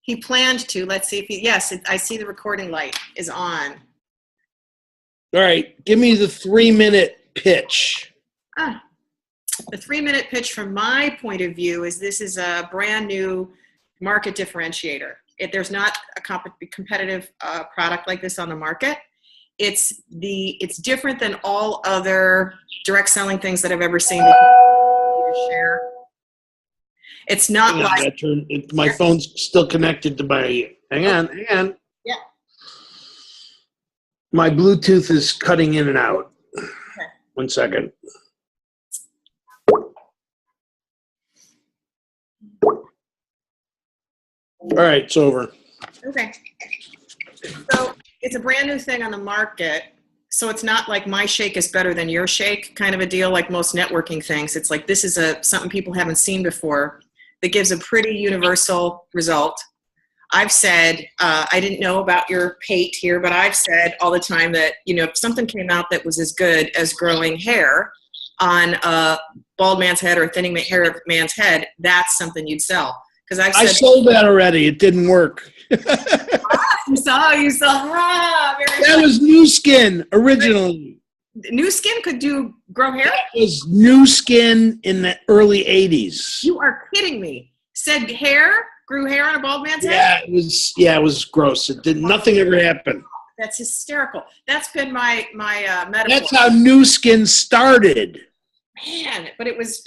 He planned to. Let's see if he, yes, I see the recording light is on. All right, give me the 3-minute pitch. The 3-minute pitch from my point of view is this is a brand new market differentiator. There's not a competitive product like this on the market. It's different than all other direct selling things that I've ever seen. Share. It's not like my phone's still connected to my. Hang on. Yeah. My Bluetooth is cutting in and out. Okay. 1 second. All right, it's over. Okay. So it's a brand new thing on the market. So it's not like my shake is better than your shake kind of a deal like most networking things. It's like this is something people haven't seen before that gives a pretty universal result. I've said, I didn't know about your pate here, but I've said all the time that, if something came out that was as good as growing hair on a bald man's head or a thinning hair man's head, that's something you'd sell. Because I sold that already. It didn't work. You saw. That was New Skin originally. New Skin could grow hair? That was New Skin in the early 80s. You are kidding me. Said grew hair on a bald man's head? It was gross. Nothing ever happened. That's hysterical. That's been my metaphor. That's how New Skin started. Man, but it was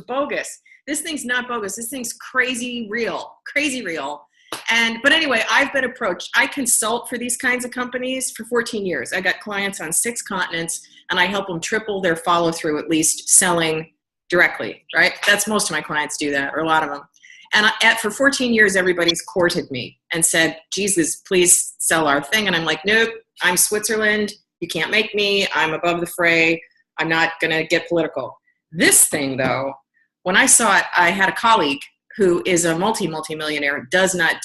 bogus. This thing's not bogus. This thing's crazy real. But anyway, I've been approached. I consult for these kinds of companies for 14 years. I got clients on 6 continents, and I help them triple their follow through, at least selling directly, right? That's most of my clients do that, or a lot of them. And for 14 years, everybody's courted me and said, Jesus, please sell our thing. And I'm like, nope, I'm Switzerland. You can't make me. I'm above the fray. I'm not going to get political. This thing, though, when I saw it, I had a colleague who is a multi-millionaire, doesn't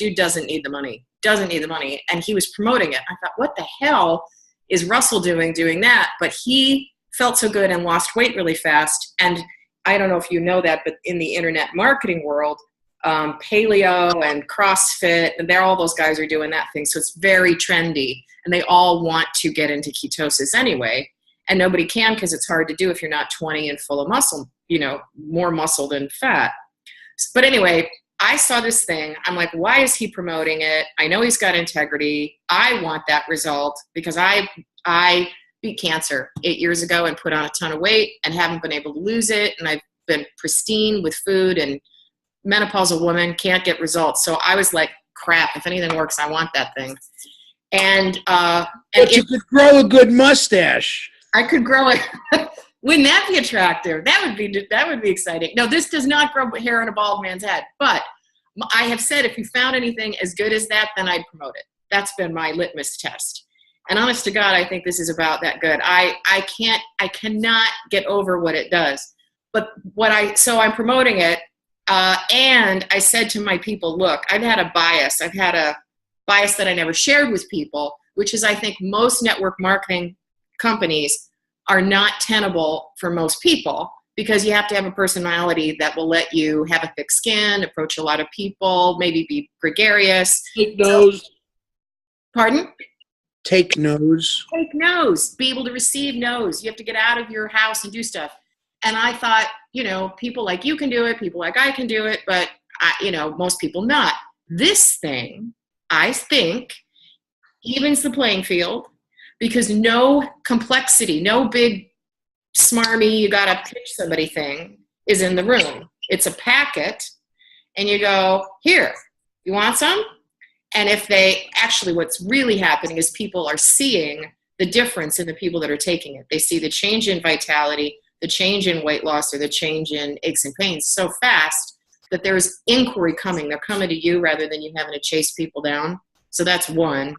need the money. And he was promoting it. I thought, what the hell is Russell doing that? But he felt so good and lost weight really fast. And I don't know if you know that, but in the internet marketing world, paleo and CrossFit, and all those guys are doing that thing. So it's very trendy, and they all want to get into ketosis anyway. And nobody can, because it's hard to do if you're not 20 and full of muscle, more muscle than fat. But anyway, I saw this thing. I'm like, why is he promoting it? I know he's got integrity. I want that result because I beat cancer 8 years ago and put on a ton of weight and haven't been able to lose it. And I've been pristine with food, and menopausal woman can't get results. So I was like, crap, if anything works, I want that thing. And you could grow a good mustache. I could grow it. Wouldn't that be attractive? That would be exciting. No, this does not grow hair on a bald man's head. But I have said if you found anything as good as that, then I'd promote it. That's been my litmus test. And honest to God, I think this is about that good. I cannot get over what it does. But so I'm promoting it. And I said to my people, look, I've had a bias. I've had a bias that I never shared with people, which is I think most network marketing companies are not tenable for most people because you have to have a personality that will let you have a thick skin, approach a lot of people, maybe be gregarious. Take no's. Pardon? Take no's. Take no's. Be able to receive no's. You have to get out of your house and do stuff. And I thought, people like you can do it, people like I can do it, but most people not. This thing, I think, evens the playing field. Because no complexity, no big smarmy, you got to pitch somebody thing is in the room. It's a packet, and you go, here, you want some? And what's really happening is people are seeing the difference in the people that are taking it. They see the change in vitality, the change in weight loss, or the change in aches and pains so fast that there's inquiry coming. They're coming to you rather than you having to chase people down. So that's one.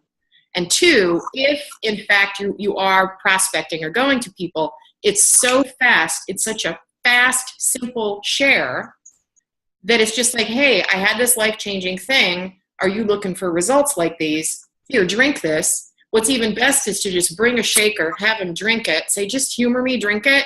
And two, if in fact you are prospecting or going to people, it's so fast, it's such a fast, simple share that it's just like, hey, I had this life-changing thing. Are you looking for results like these? Here, drink this. What's even best is to just bring a shaker, have them drink it, say, just humor me, drink it,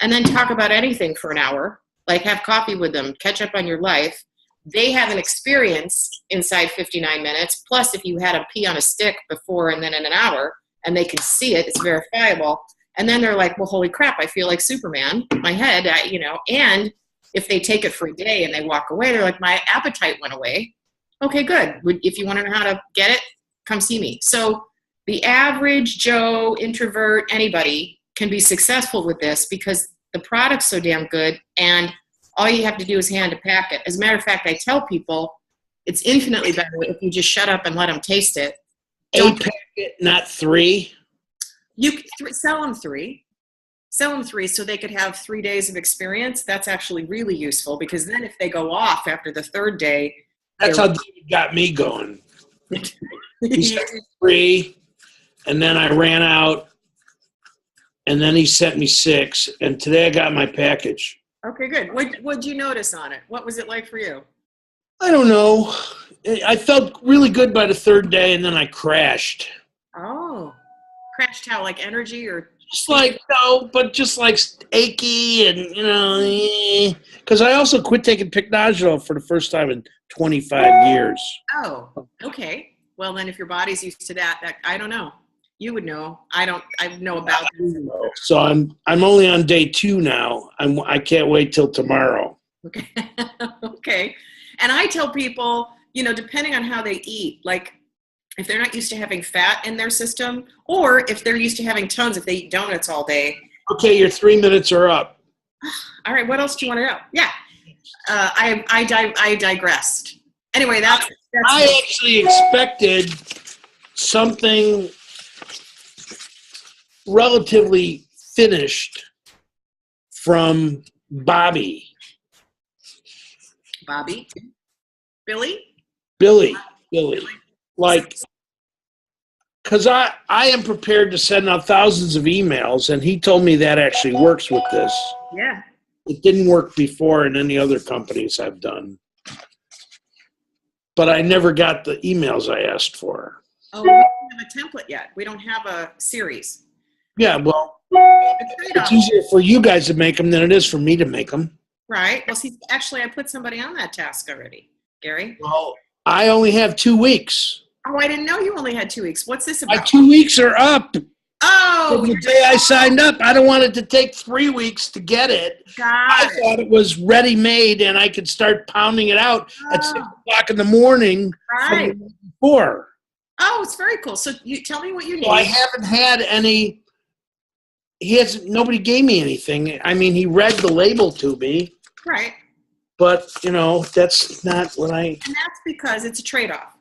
and then talk about anything for an hour. Like have coffee with them, catch up on your life. they have an experience inside 59 minutes. Plus, if you had a pee on a stick before and then in an hour, and they can see it, it's verifiable. And then they're like, well, holy crap, I feel like Superman. My head, and if they take it for a day and they walk away, they're like, my appetite went away. Okay, good. If you want to know how to get it, come see me. So the average Joe, introvert, anybody can be successful with this because the product's so damn good, and all you have to do is hand a packet. As a matter of fact, I tell people it's infinitely better if you just shut up and let them taste it. A packet, not 3. You sell them 3. Sell them 3 so they could have 3 days of experience. That's actually really useful because then if they go off after the 3rd day. That's how David got me going. He sent me 3, and then I ran out, and then he sent me 6, and today I got my package. Okay, good. What'd you notice on it? What was it like for you? I don't know. I felt really good by the 3rd day, and then I crashed. Oh. Crashed how? Like energy or? Just like, no, but just like achy and, because I also quit taking Pycnogenol for the first time in 25 years. Oh, okay. Well, then if your body's used to that I don't know. You would know. I know about this. So I'm only on day 2 now. I can't wait till tomorrow. Okay. Okay. And I tell people, depending on how they eat, like if they're not used to having fat in their system, or if they're used to having tons, if they eat donuts all day. Okay, your 3 minutes are up. All right. What else do you want to know? Yeah. I digressed. Anyway, that's I actually expected something relatively finished from Bobby. Bobby? Billy. Like, because I am prepared to send out thousands of emails, and he told me that actually works with this. Yeah. It didn't work before in any other companies I've done. But I never got the emails I asked for. Oh, we don't have a template yet. We don't have a series. Yeah, well, it's easier for you guys to make them than it is for me to make them. Right. Well, see, actually, I put somebody on that task already, Gary. Well, I only have 2 weeks. Oh, I didn't know you only had 2 weeks. What's this My about? 2 weeks are up. Oh, From the day I signed up, I don't want it to take 3 weeks to get it. I thought it was ready-made, and I could start pounding it out at 6 o'clock in the morning from the night before. Oh, it's very cool. So you tell me what you need. Well, I haven't had any. Nobody gave me anything. I mean, he read the label to me. Right. But, that's not what I. And that's because it's a trade-off.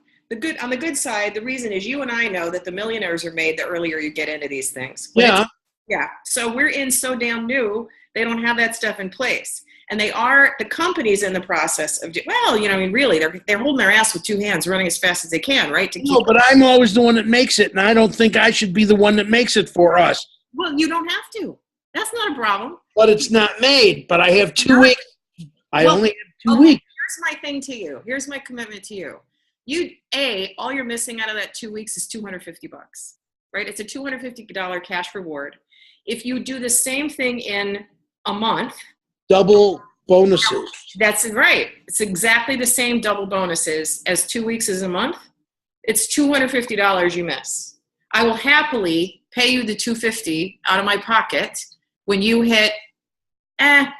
On the good side, the reason is you and I know that the millionaires are made the earlier you get into these things. Yeah. Yeah. So we're in so damn new, they don't have that stuff in place. And the company's in the process of, really, they're holding their ass with 2 hands, running as fast as they can, right? No, but I'm always the one that makes it, and I don't think I should be the one that makes it for us. Well, you don't have to. That's not a problem. But it's not made, but I have 2 weeks. I only have 2 weeks. Here's my thing to you. Here's my commitment to you. All you're missing out of that 2 weeks is $250, right? It's a $250 cash reward. If you do the same thing in a month. Double bonuses. That's right. It's exactly the same double bonuses as 2 weeks is a month. It's $250 you miss. I will happily pay you the $250 out of my pocket when you hit,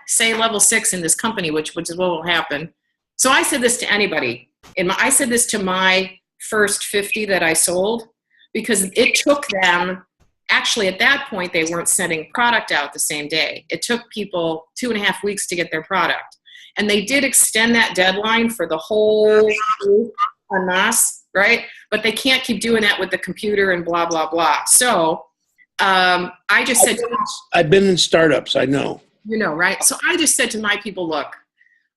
say level 6 in this company, which is what will happen. So I said this to anybody. I said this to my first 50 that I sold because it took them, actually at that point, they weren't sending product out the same day. It took people 2.5 weeks to get their product. And they did extend that deadline for the whole en masse, right? But they can't keep doing that with the computer and blah, blah, blah. So I just said, I've been in startups, I know. Right? So I just said to my people, look,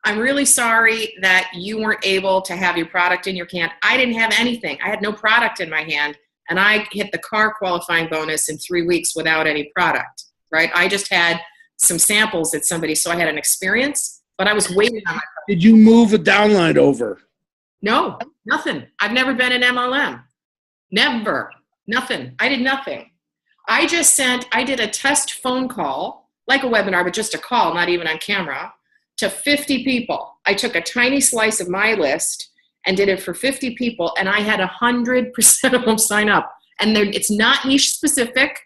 I'm really sorry that you weren't able to have your product in your can. I didn't have anything. I had no product in my hand, and I hit the car qualifying bonus in 3 weeks without any product, right? I just had some samples that so I had an experience, but I was waiting on my product. Did you move a downline over? No, nothing. I've never been an MLM. Never. Nothing. I did nothing. I did a test phone call, like a webinar, but just a call, not even on camera, to 50 people. I took a tiny slice of my list and did it for 50 people, and I had 100% of them sign up. And it's not niche specific.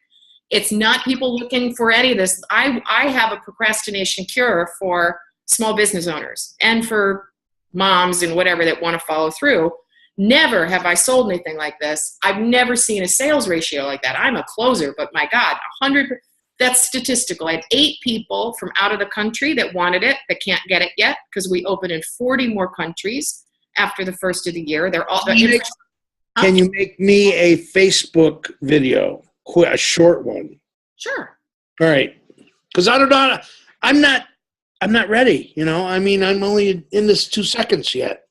It's not people looking for any of this. I have a procrastination cure for small business owners and for moms and whatever that want to follow through. Never have I sold anything like this. I've never seen a sales ratio like that. I'm a closer, but my God, 100%. That's statistical. I had 8 people from out of the country that wanted it, that can't get it yet, because we open in 40 more countries after the first of the year. They're all. Can you make me a Facebook video, a short one? Sure. All right, because I don't know. I'm not ready. You know, I mean, I'm only in this 2 seconds yet.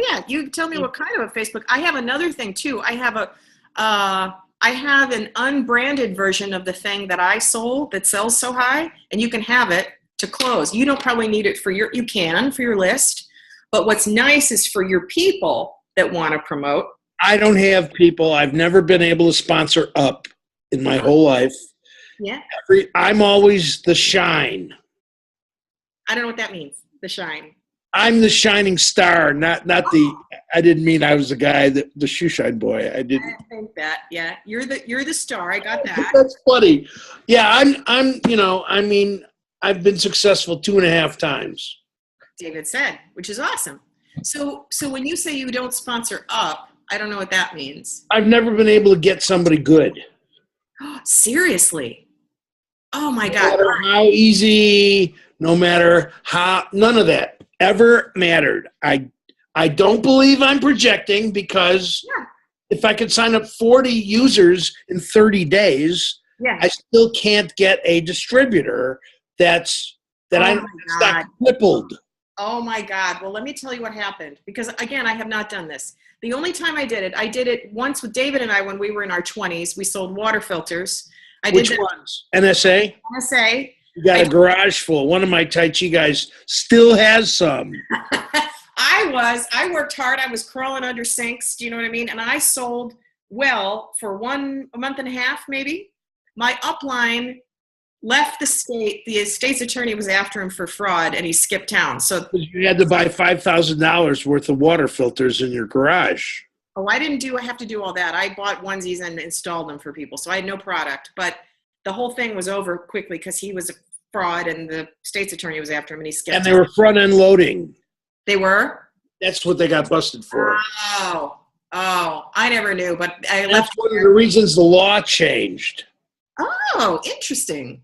Yeah. You tell me what kind of a Facebook. I have another thing too. I have an unbranded version of the thing that I sold that sells so high, and you can have it to close. You don't probably need it for your list, but what's nice is for your people that want to promote. I don't have people. I've never been able to sponsor up in my whole life. Yeah. I'm always the shine. I don't know what that means. The shine. I'm the shining star, not the. I didn't mean I was the guy the shoe shine boy. I didn't. I think that. Yeah, you're the star. I got that. That's funny. Yeah, I'm. You know, I mean, I've been successful 2.5 times. David said, which is awesome. So when you say you don't sponsor up, I don't know what that means. I've never been able to get somebody good. Seriously? Oh my God! No matter how easy, no matter how, none of that ever mattered. I don't believe I'm projecting, because if I could sign up 40 users in 30 days, I still can't get a distributor that's not crippled. Oh my God. Well, let me tell you what happened, because again, I have not done this. The only time I did it once with David and I when we were in our 20s. We sold water filters. Which ones? NSA? NSA. You got a garage full. One of my Tai Chi guys still has some. I worked hard. I was crawling under sinks. Do you know what I mean? And I sold well for a month and a half, maybe. My upline left the state. The state's attorney was after him for fraud, and he skipped town. So you had to buy $5,000 worth of water filters in your garage. Oh, I didn't have to do all that. I bought onesies and installed them for people. So I had no product, but the whole thing was over quickly because he was a fraud and the state's attorney was after him, and he skipped. And they were front end loading. They were? That's what they got busted for. Oh, I never knew, but That's one of the reasons the law changed. Oh, interesting.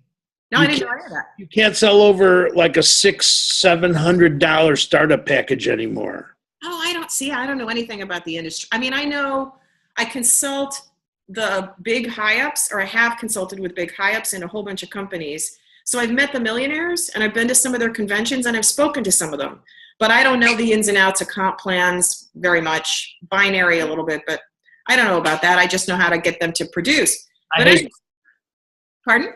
No, I didn't know any of that. You can't sell over like a $600-700 startup package anymore. Oh, I don't know anything about the industry. I mean, I know I consult the big high-ups, or I have consulted with big high-ups in a whole bunch of companies. So I've met the millionaires, and I've been to some of their conventions, and I've spoken to some of them. But I don't know the ins and outs of comp plans very much, binary a little bit, but I don't know about that. I just know how to get them to produce. Pardon?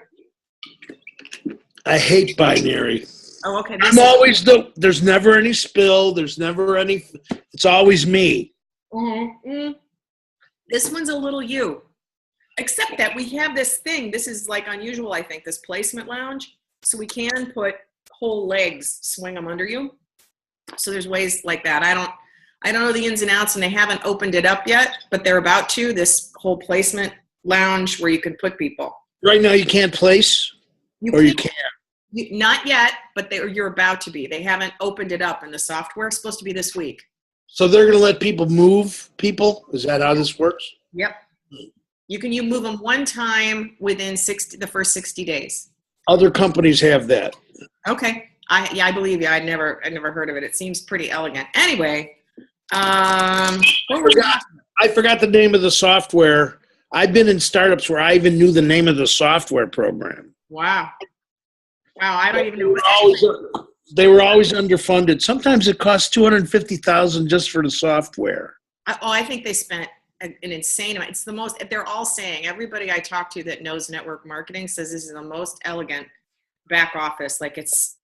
I hate binary. Oh, okay. There's never any spill. There's never any, it's always me. Mm-hmm. This one's a little you. Except that we have this thing. This is like unusual, I think, this placement lounge. So we can put whole legs, swing them under you. So there's ways like that. I don't know the ins and outs, and they haven't opened it up yet, but they're about to, this whole placement lounge where you can put people. Right now you can't place? You can? Not yet, but you're about to be. They haven't opened it up in the software. It's supposed to be this week. So they're going to let people move people? Is that how this works? Yep. You move them one time within the first 60 days. Other companies have that. Okay. I believe you. I'd never heard of it. It seems pretty elegant. Anyway, I forgot the name of the software. I've been in startups where I even knew the name of the software program. Wow, I don't even know. They were always underfunded. Sometimes it costs $250,000 just for the software. I think they spent an insane amount. It's the most. They're all saying. Everybody I talk to that knows network marketing says this is the most elegant back office. Like it's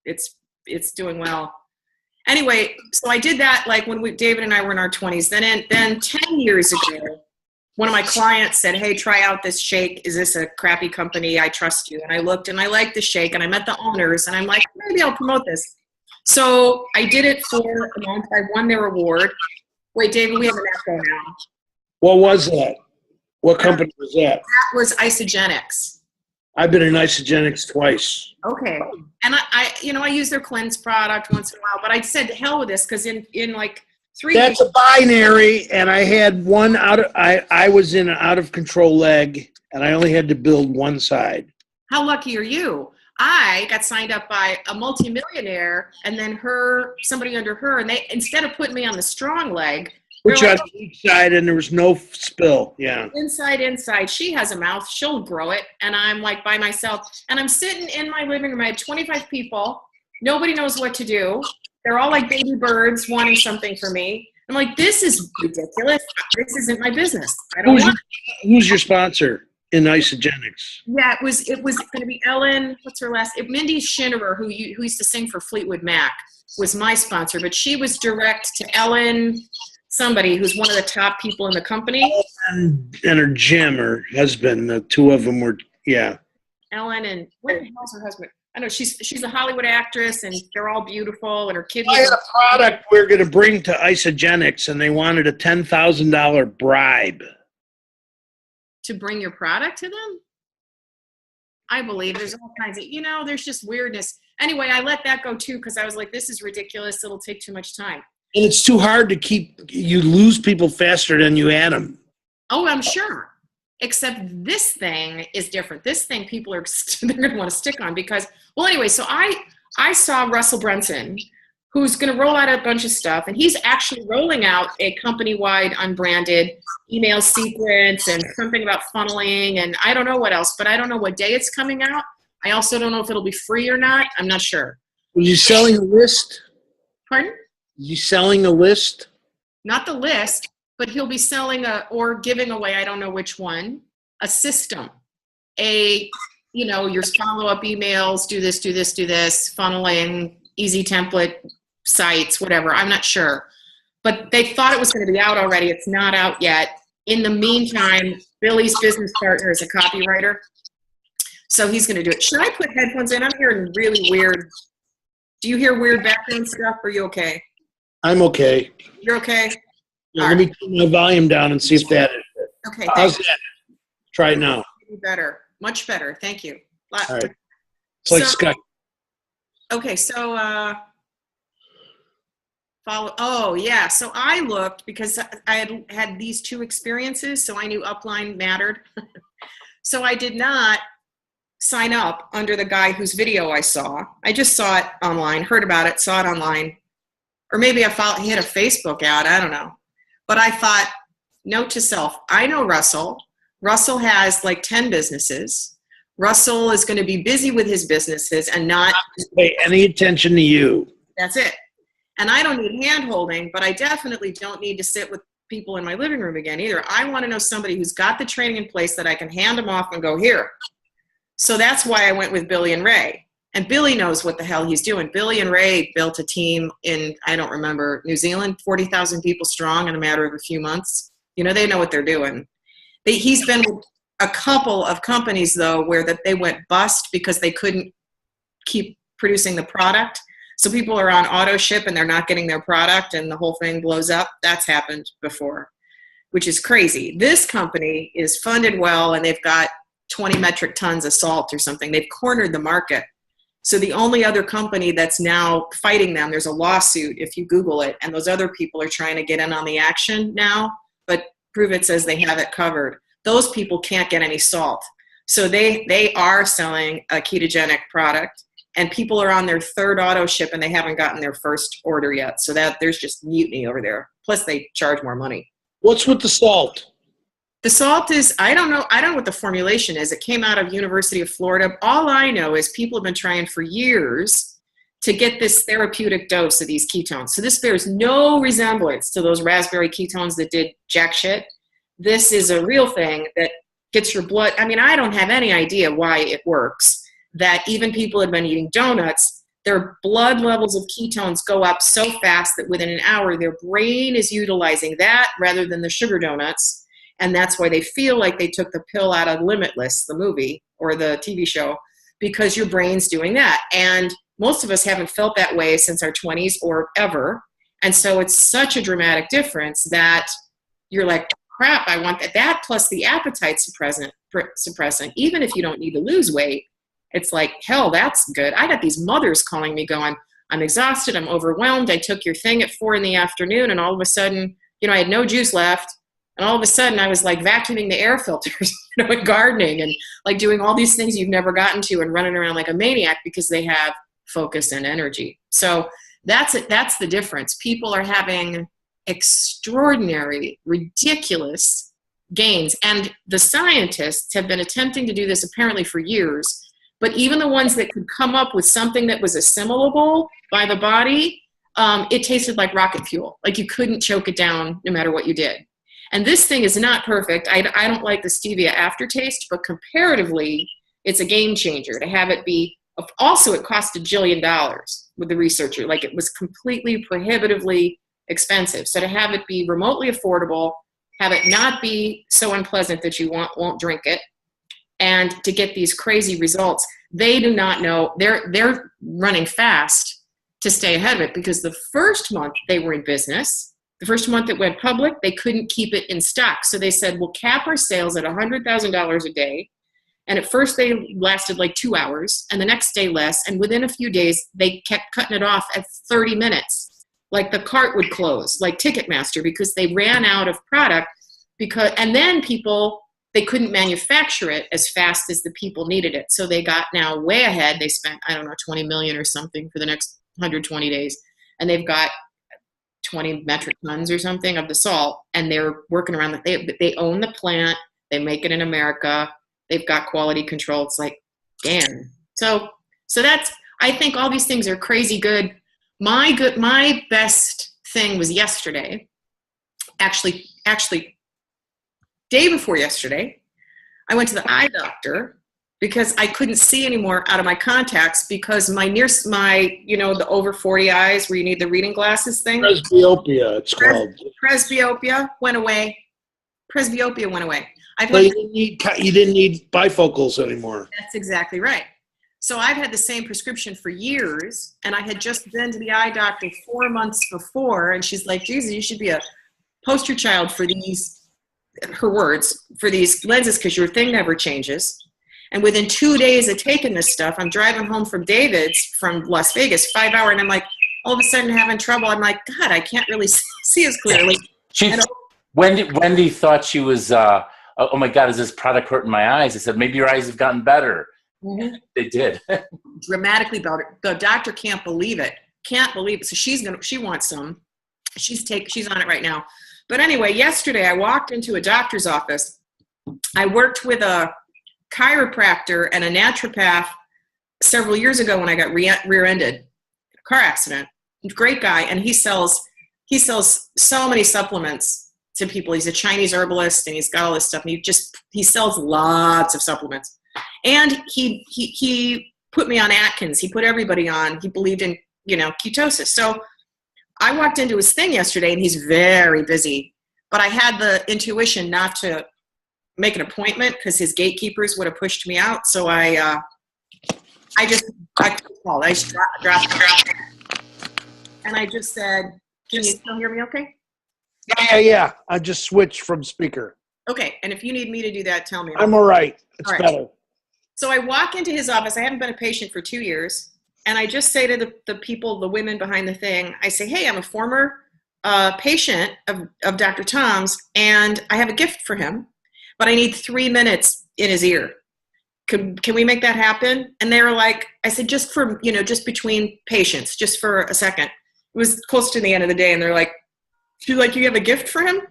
doing well. Anyway, so I did that like when David and I were in our 20s. Then 10 years ago, one of my clients said, "Hey, try out this shake. Is this a crappy company? I trust you." And I looked and I liked the shake, and I met the owners, and I'm like, maybe I'll promote this. So I did it for a month. I won their award. Wait, David, we have an echo now. What was that? What company was that? That was Isogenics. I've been in Isogenics twice. Okay. And I use their cleanse product once in a while, but I said to hell with this because in like 3 That's weeks. a binary, and I had one I was in an out of control leg, and I only had to build one side. How lucky are you? I got signed up by a multimillionaire and then somebody under her, and they, instead of putting me on the strong leg, Which on the weak side, and there was no spill. Yeah. Inside. She has a mouth. She'll grow it. And I'm like by myself. And I'm sitting in my living room. I had 25 people. Nobody knows what to do. They're all like baby birds wanting something for me. I'm like, this is ridiculous. This isn't my business. I don't want it. Who's your sponsor in Isogenics? Yeah, it was going to be Ellen. What's her last? Mindy Schinnerer, who used to sing for Fleetwood Mac, was my sponsor. But she was direct to Ellen, somebody who's one of the top people in the company. And her Jim, her husband, the two of them were, yeah. Ellen and what the hell's her husband? I know she's a Hollywood actress, and they're all beautiful, and her kid. I had a product we are going to bring to Isogenics, and they wanted a $10,000 bribe. To bring your product to them? I believe there's all kinds of, there's just weirdness. Anyway, I let that go too because I was like, this is ridiculous. It'll take too much time. And it's too hard to keep, you lose people faster than you add them. Oh, I'm sure. Except this thing is different. This thing people are, they're going to want to stick on because, well, anyway, so I saw Russell Brunson, who's going to roll out a bunch of stuff, and he's actually rolling out a company-wide unbranded email sequence and something about funneling, and I don't know what else, but I don't know what day it's coming out. I also don't know if it'll be free or not. I'm not sure. Was you selling a list? Pardon? You selling a list? Not the list, but he'll be selling or giving away, I don't know which one, a system. Your follow-up emails, do this, funneling, easy template, sites, whatever. I'm not sure. But they thought it was going to be out already. It's not out yet. In the meantime, Billy's business partner is a copywriter. So he's going to do it. Should I put headphones in? I'm hearing really weird. Do you hear weird background stuff? Or are you okay? I'm okay. You're okay? Yeah, let me turn my volume down and see if that is it. Okay. How's that? Try it now. Better. Much better. Thank you. All right. It's like Skype. Okay, so follow. Oh, yeah. So I looked because I had these two experiences, so I knew upline mattered. So I did not sign up under the guy whose video I saw. I just saw it online, heard about it, saw it online. Or maybe I hit a Facebook ad, I don't know. But I thought, note to self, I know Russell. Russell has like 10 businesses. Russell is going to be busy with his businesses and not pay any attention to you. That's it. And I don't need hand-holding, but I definitely don't need to sit with people in my living room again either. I want to know somebody who's got the training in place that I can hand them off and go, here. So that's why I went with Billy and Ray. And Billy knows what the hell he's doing. Billy and Ray built a team in, I don't remember, New Zealand, 40,000 people strong in a matter of a few months. They know what they're doing. He's been with a couple of companies, though, where they went bust because they couldn't keep producing the product. So people are on auto ship and they're not getting their product and the whole thing blows up. That's happened before, which is crazy. This company is funded well and they've got 20 metric tons of salt or something. They've cornered the market. So the only other company that's now fighting them, there's a lawsuit if you Google it, and those other people are trying to get in on the action now, but Prove It says they have it covered. Those people can't get any salt. So they are selling a ketogenic product, and people are on their third auto ship and they haven't gotten their first order yet. So that there's just mutiny over there. Plus they charge more money. What's with the salt? The salt is, I don't know what the formulation is. It came out of University of Florida. All I know is people have been trying for years to get this therapeutic dose of these ketones. So this bears no resemblance to those raspberry ketones that did jack shit. This is a real thing that gets your blood. I mean, I don't have any idea why it works, that even people who have been eating donuts, their blood levels of ketones go up so fast that within an hour, their brain is utilizing that rather than the sugar donuts. And that's why they feel like they took the pill out of Limitless, the movie or the TV show, because your brain's doing that. And most of us haven't felt that way since our 20s or ever. And so it's such a dramatic difference that you're like, crap, I want that plus the appetite suppressant, even if you don't need to lose weight. It's like, hell, that's good. I got these mothers calling me going, I'm exhausted, I'm overwhelmed. I took your thing at 4 p.m. and all of a sudden, I had no juice left. And all of a sudden I was like vacuuming the air filters, and gardening and like doing all these things you've never gotten to and running around like a maniac because they have focus and energy. So that's it. That's the difference. People are having extraordinary, ridiculous gains. And the scientists have been attempting to do this apparently for years. But even the ones that could come up with something that was assimilable by the body, it tasted like rocket fuel. Like you couldn't choke it down no matter what you did. And this thing is not perfect. I don't like the stevia aftertaste, but comparatively, it's a game changer to have it be. Also, it cost $1 jillion with the researcher. Like it was completely prohibitively expensive. So to have it be remotely affordable, have it not be so unpleasant that you won't drink it, and to get these crazy results, they do not know. They're running fast to stay ahead of it because the first month they were in business, the first month it went public, they couldn't keep it in stock. So they said, we'll cap our sales at $100,000 a day. And at first they lasted like 2 hours and the next day less. And within a few days, they kept cutting it off at 30 minutes. Like the cart would close, like Ticketmaster, because they ran out of product. And then they couldn't manufacture it as fast as the people needed it. So they got now way ahead. They spent, I don't know, 20 million or something for the next 120 days. And they've got 20 metric tons or something of the salt. And they're working around that. They own the plant. They make it in America. They've got quality control. It's like, damn. So that's, I think all these things are crazy good. My best thing was yesterday. Actually, day before yesterday, I went to the eye doctor because I couldn't see anymore out of my contacts because the over 40 eyes where you need the reading glasses thing. Presbyopia, it's called. Presbyopia went away. Presbyopia went away. You didn't need bifocals anymore. That's exactly right. So I've had the same prescription for years, and I had just been to the eye doctor 4 months before, and she's like, Jesus, you should be a poster child for these, her words, for these lenses because your thing never changes. And within 2 days of taking this stuff, I'm driving home from David's from Las Vegas, 5 hour, and I'm like, all of a sudden having trouble. I'm like, God, I can't really see as clearly. Wendy thought she was, oh my God, is this product hurting my eyes? I said, maybe your eyes have gotten better. Mm-hmm. They did. Dramatically better. The doctor can't believe it. So she wants some. She's on it right now. But anyway, yesterday I walked into a doctor's office. I worked with a chiropractor and a naturopath several years ago when I got rear-ended, car accident. Great guy, and he sells so many supplements to people. He's a Chinese herbalist, and he's got all this stuff. And he sells lots of supplements. And he put me on Atkins. He put everybody on. He believed in ketosis. So I walked into his thing yesterday, and he's very busy. But I had the intuition not to make an appointment because his gatekeepers would have pushed me out. So I called. I just dropped it. And I just said, can you still hear me okay? Yeah. I just switched from speaker. Okay. And if you need me to do that, tell me. I'm all right. It's all right. better. So I walk into his office. I haven't been a patient for 2 years. And I just say to the people, the women behind the thing, I say, hey, I'm a former patient of Dr. Tom's, and I have a gift for him, but I need 3 minutes in his ear. Can we make that happen? And they were like, I said, just between patients, just for a second. It was close to the end of the day, and they're like, you have a gift for him?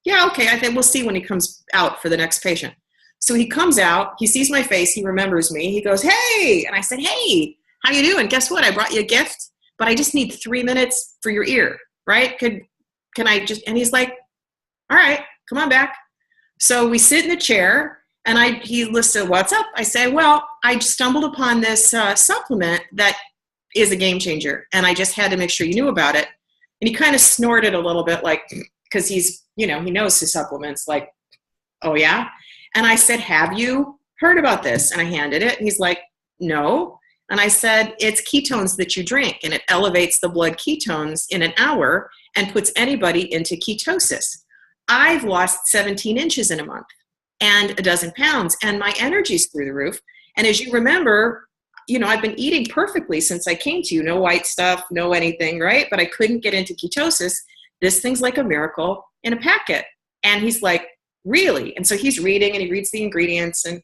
Yeah, okay. I think we'll see when he comes out for the next patient. So he comes out, he sees my face, he remembers me, he goes, hey, and I said, hey, how you doing? Guess what? I brought you a gift, but I just need 3 minutes for your ear, right? Can I just, and he's like, all right, come on back. So we sit in the chair, and he listed, what's up? I say, well, I stumbled upon this supplement that is a game changer, and I just had to make sure you knew about it. And he kind of snorted a little bit, like, because he's, he knows his supplements, like, oh yeah? And I said, have you heard about this? And I handed it, and he's like, no. And I said, it's ketones that you drink, and it elevates the blood ketones in an hour and puts anybody into ketosis. I've lost 17 inches in a month and a dozen pounds, and my energy's through the roof. And as you remember, I've been eating perfectly since I came to you. No white stuff, no anything, right? But I couldn't get into ketosis. This thing's like a miracle in a packet. And he's like, really? And so he's reading, and he reads the ingredients, and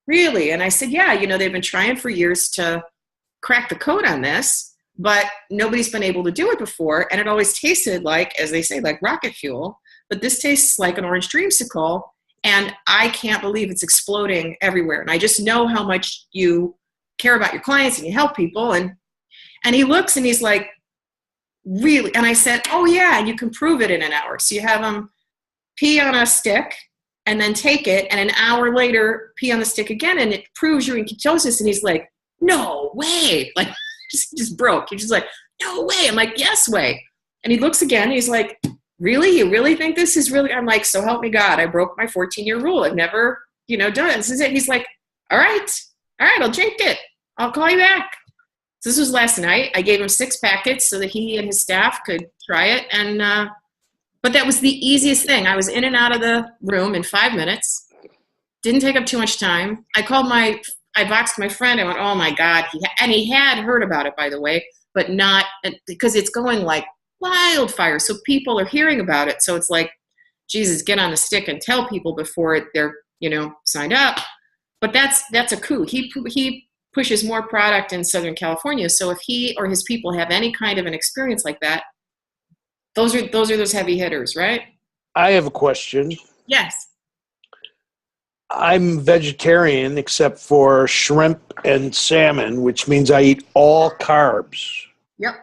really? And I said, yeah, they've been trying for years to crack the code on this, but nobody's been able to do it before. And it always tasted like, as they say, like rocket fuel. But this tastes like an orange dreamsicle. And I can't believe it's exploding everywhere. And I just know how much you care about your clients and you help people. And he looks and he's like, really? And I said, oh yeah, and you can prove it in an hour. So you have them pee on a stick and then take it, and an hour later pee on the stick again, and it proves you're in ketosis. And he's like, no way. Like, just broke. He's just like, no way. I'm like, yes way. And he looks again, and he's like, really? You really think this is really? I'm like, so help me God, I broke my 14-year rule. I've never, done it. This is it. He's like, all right, I'll drink it. I'll call you back. So this was last night. I gave him 6 packets so that he and his staff could try it. And, but that was the easiest thing. I was in and out of the room in 5 minutes. Didn't take up too much time. I boxed my friend. I went, oh my God. He had heard about it, by the way, but not because it's going like wildfire. So people are hearing about it. So it's like, Jesus, get on the stick and tell people before they're, signed up. But that's a coup. He pushes more product in Southern California. So if he or his people have any kind of an experience like that, those are those heavy hitters, right? I have a question. Yes. I'm vegetarian except for shrimp and salmon, which means I eat all carbs. Yep.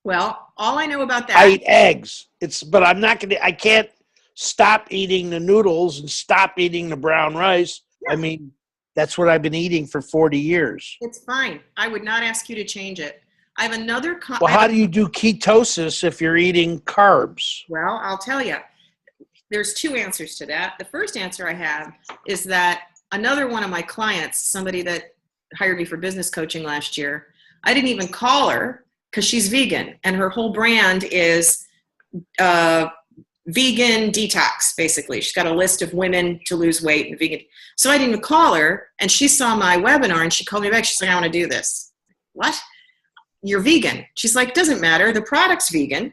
Well, all I know about that. I eat eggs. But I can't stop eating the noodles and stop eating the brown rice. Yeah. I mean, that's what I've been eating for 40 years. It's fine. I would not ask you to change it. I have another. Well, how do you do ketosis if you're eating carbs? Well, I'll tell you. There's 2 answers to that. The first answer I have is that another one of my clients, somebody that hired me for business coaching last year, I didn't even call her because she's vegan, and her whole brand is vegan detox, basically. She's got a list of women to lose weight and vegan. So I didn't even call her, and she saw my webinar, and she called me back. She's like, I want to do this. What? You're vegan. She's like, doesn't matter. The product's vegan.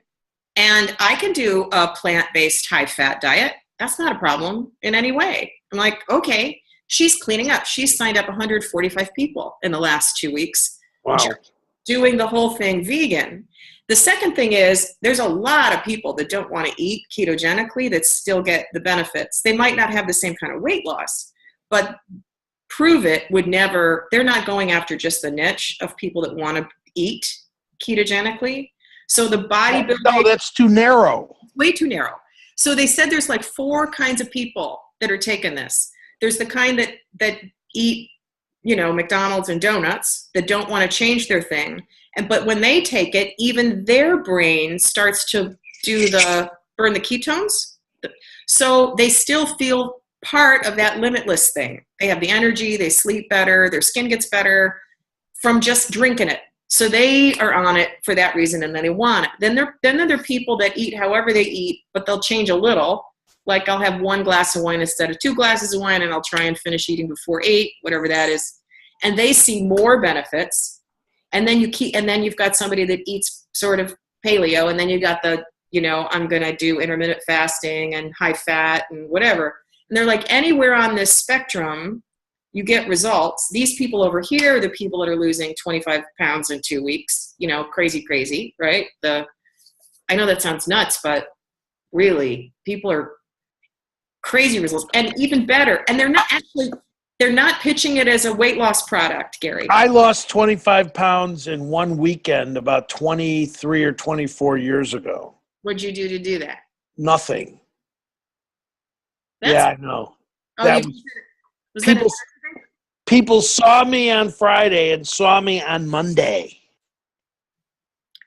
And I can do a plant-based high-fat diet. That's not a problem in any way. I'm like, okay. She's cleaning up. She's signed up 145 people in the last 2 weeks. Wow. Doing the whole thing vegan. The second thing is there's a lot of people that don't want to eat ketogenically that still get the benefits. They might not have the same kind of weight loss, but Prove It would never, they're not going after just the niche of people that want to eat ketogenically. So the bodybuilding. No, that's too narrow. Way too narrow. So they said there's like 4 kinds of people that are taking this. There's the kind that eat, McDonald's and donuts, that don't want to change their thing. But when they take it, even their brain starts to burn the ketones. So they still feel part of that limitless thing. They have the energy, they sleep better, their skin gets better from just drinking it. So they are on it for that reason, and then they want it. Then there are people that eat however they eat, but they'll change a little. Like I'll have 1 glass of wine instead of 2 glasses of wine, and I'll try and finish eating before 8, whatever that is. And they see more benefits. And then you've got somebody that eats sort of paleo, and then you got the, I'm going to do intermittent fasting and high fat and whatever. And they're like, anywhere on this spectrum, you get results. These people over here are the people that are losing 25 pounds in 2 weeks, crazy, right? I know that sounds nuts, but really people are crazy results and even better. And they're not pitching it as a weight loss product, Gary. I lost 25 pounds in 1 weekend about 23 or 24 years ago. What'd you do to do that? Nothing. I know. Oh, people saw me on Friday and saw me on Monday.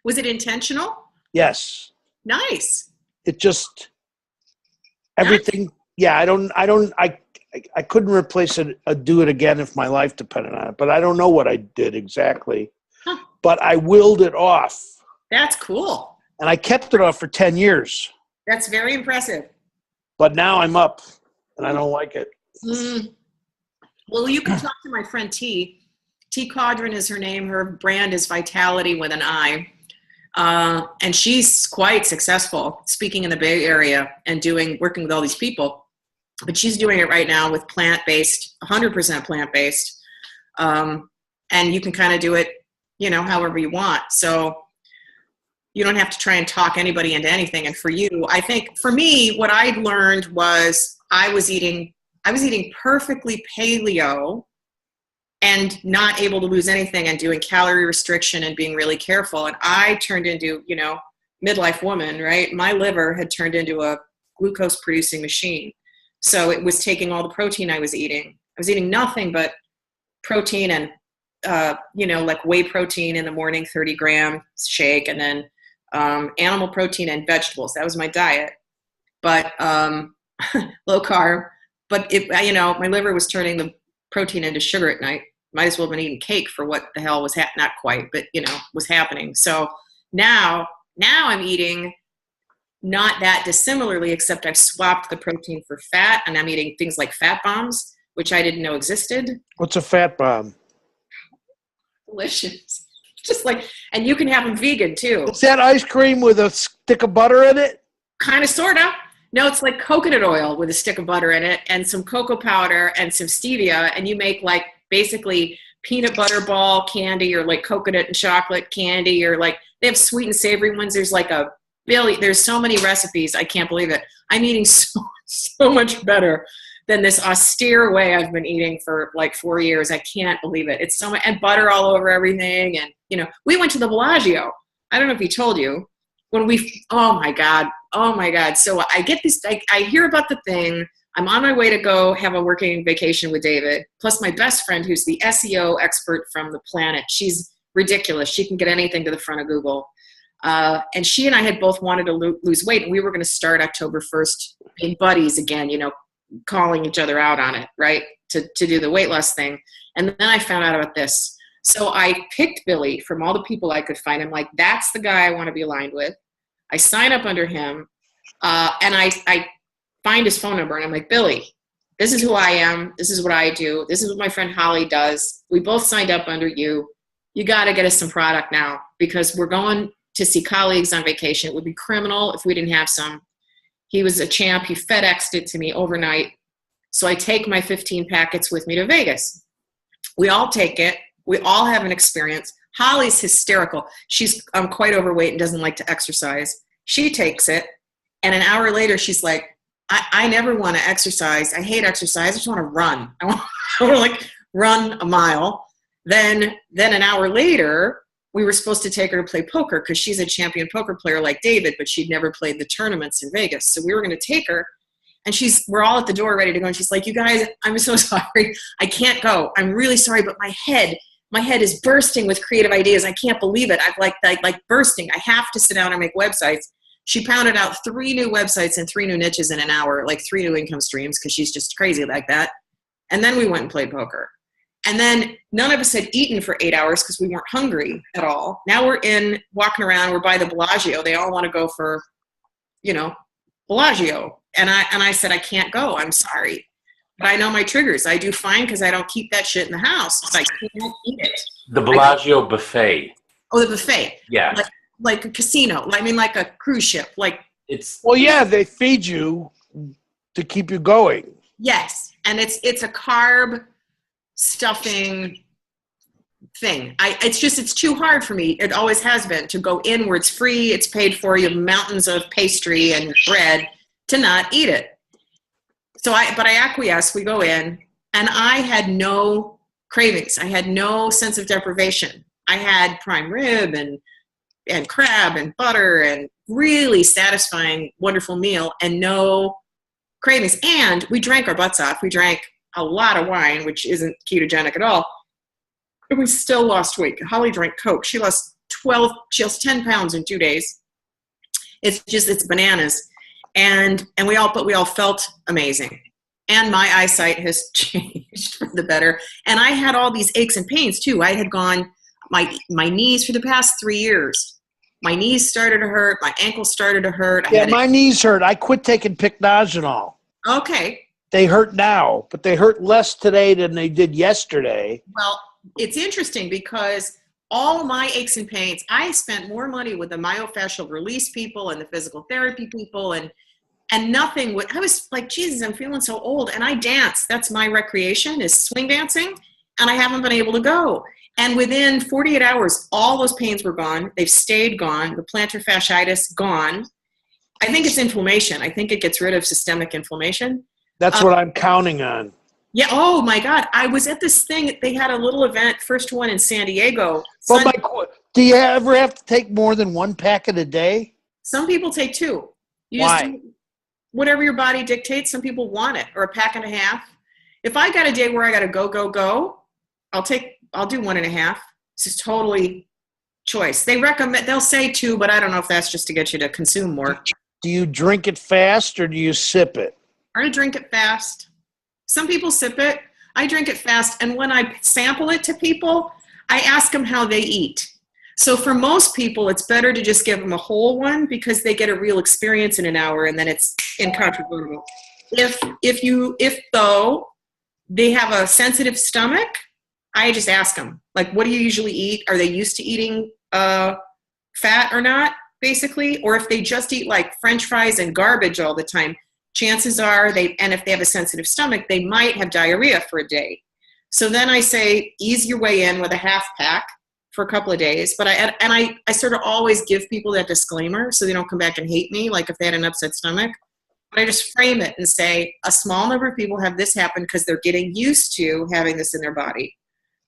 Was it intentional? Yes. Nice. It just everything. Nice. Yeah, I couldn't replace it, do it again if my life depended on it. But I don't know what I did exactly. Huh. But I willed it off. That's cool. And I kept it off for 10 years. That's very impressive. But now I'm up, and I don't like it. Mm. Well, you can talk to my friend T. T. Caudron is her name. Her brand is Vitality with an I. And she's quite successful speaking in the Bay Area and working with all these people. But she's doing it right now with plant-based, 100% plant-based. And you can kind of do it, however you want. So you don't have to try and talk anybody into anything. And for you, I think for me, what I learned was I was eating perfectly paleo and not able to lose anything and doing calorie restriction and being really careful. And I turned into, midlife woman, right? My liver had turned into a glucose producing machine. So it was taking all the protein I was eating. I was eating nothing but protein and, like whey protein in the morning, 30-gram shake, and then animal protein and vegetables. That was my diet. But low carb. But my liver was turning the protein into sugar at night. Might as well have been eating cake for what the hell was not quite, but was happening. So now I'm eating not that dissimilarly, except I've swapped the protein for fat, and I'm eating things like fat bombs, which I didn't know existed. What's a fat bomb? Delicious. Just like, and you can have them vegan too. Is that ice cream with a stick of butter in it? Kind of, sort of. No, it's like coconut oil with a stick of butter in it and some cocoa powder and some stevia. And you make like basically peanut butter ball candy or like coconut and chocolate candy, or like they have sweet and savory ones. There's like there's so many recipes. I can't believe it. I'm eating so much better than this austere way I've been eating for like 4 years. I can't believe it. It's so much, and butter all over everything. And, we went to the Bellagio. I don't know if he told you. Oh my God. So I get this, I hear about the thing. I'm on my way to go have a working vacation with David, plus my best friend, who's the SEO expert from the planet. She's ridiculous. She can get anything to the front of Google. And she and I had both wanted to lose weight, and we were going to start October 1st being buddies again, calling each other out on it, right? To do the weight loss thing. And then I found out about this. So I picked Billy from all the people I could find. I'm like, that's the guy I want to be aligned with. I sign up under him, and I find his phone number, and I'm like, Billy, this is who I am. This is what I do. This is what my friend Holly does. We both signed up under you. You got to get us some product now, because we're going to see colleagues on vacation. It would be criminal if we didn't have some. He was a champ. He FedExed it to me overnight. So I take my 15 packets with me to Vegas. We all take it. We all have an experience. Holly's hysterical. She's quite overweight and doesn't like to exercise. She takes it, and an hour later, she's like, I never want to exercise. I hate exercise. I just want to run. I want to like run a mile. Then an hour later, we were supposed to take her to play poker because she's a champion poker player like David, but she'd never played the tournaments in Vegas. So we were going to take her, and we're all at the door ready to go. And she's like, you guys, I'm so sorry. I can't go. I'm really sorry, but my head is bursting with creative ideas. I can't believe it. I'm like bursting. I have to sit down and make websites. She pounded out 3 new websites and 3 new niches in an hour, like 3 new income streams, because she's just crazy like that. And then we went and played poker. And then none of us had eaten for 8 hours because we weren't hungry at all. Now we're walking around. We're by the Bellagio. They all want to go for, Bellagio. And I said, I can't go. I'm sorry. But I know my triggers. I do fine because I don't keep that shit in the house. I can't eat it. The Bellagio buffet. Oh, the buffet. Yeah. Like a casino. I mean, like a cruise ship. Well, yeah, they feed you to keep you going. Yes. And it's a carb stuffing thing. It's too hard for me. It always has been to go in where it's free. It's paid for. You have mountains of pastry and bread to not eat it. But I acquiesce. We go in, and I had no cravings. I had no sense of deprivation. I had prime rib and crab and butter and really satisfying, wonderful meal, and no cravings. And we drank our butts off. We drank a lot of wine, which isn't ketogenic at all. And we still lost weight. Holly drank Coke. She lost 10 pounds in 2 days. It's bananas. And we all felt amazing. and my eyesight has changed for the better. And I had all these aches and pains too. I had gone my knees for the past 3 years. My knees started to hurt. My ankles started to hurt. My knees hurt. I quit taking Pycnogenol. Okay. They hurt now, but they hurt less today than they did yesterday. Well, it's interesting because all my aches and pains, I spent more money with the myofascial release people and the physical therapy people, and nothing would. I was like, Jesus, I'm feeling so old, and I dance. That's my recreation, is swing dancing, and I haven't been able to go. And within 48 hours, all those pains were gone. They've stayed gone. The plantar fasciitis gone. I think it's inflammation. I think it gets rid of systemic inflammation. That's what I'm counting on. Yeah. Oh my God. I was at this thing. They had a little event, first one in San Diego. Do you ever have to take more than 1 packet a day? Some people take 2. Why? Just do whatever your body dictates. Some people want it, or a pack and a half. If I got a day where I got to go, I'll do 1.5. It's just totally choice. They'll say 2, but I don't know if that's just to get you to consume more. Do you drink it fast or do you sip it? I drink it fast. Some people sip it. I drink it fast. And when I sample it to people, I ask them how they eat. So for most people, it's better to just give them a whole one because they get a real experience in an hour, and then it's incontrovertible. If though they have a sensitive stomach, I just ask them, like, what do you usually eat? Are they used to eating fat or not, basically? Or if they just eat like French fries and garbage all the time, chances are and if they have a sensitive stomach, they might have diarrhea for a day. So then I say, ease your way in with a half pack for a couple of days. But I sort of always give people that disclaimer so they don't come back and hate me, like if they had an upset stomach. But I just frame it and say, a small number of people have this happen because they're getting used to having this in their body.